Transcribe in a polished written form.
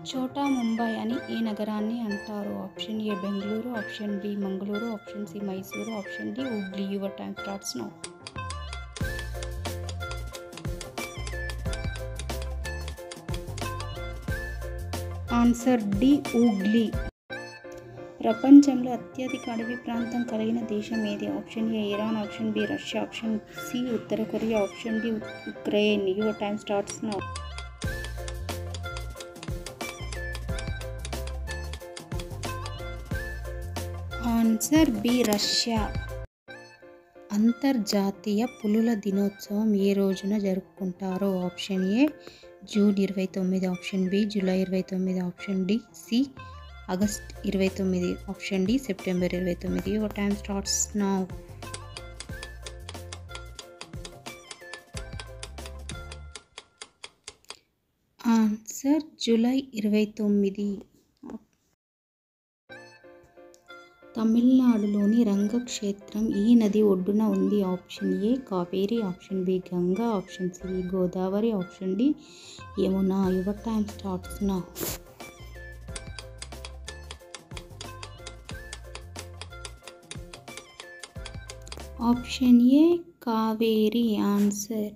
చోటా ముంబై అని ఈ నగరాన్ని అంటారు. Option A Bengaluru, option B Mangaluru, option C Mysuru, option D Hooghly. Your time starts now. Answer D Hooghly. ప్రపంచంలో అత్యధిక అడవి ప్రాంతం కలిగిన దేశం ఏది? Option A Iran, option B Russia, option C ఉత్తర Korea, option D Ukraine. Your time starts now. Answer B Russia. అంతర్జాతీయ పులుల దినోత్సవం ఏ రోజున జరుపుకుంటారో? Option A June 29, option B July 29, option D C August 29, option D September 29. Your time starts now. Answer July 29. తమిళనాడులోని రంగక్షేత్రం ఈ నది ఒడ్డున ఉంది. Option A Kaveri, option B Ganga, option C Godavari, option D Yamuna. Your time starts now. Option A Kaveri answer.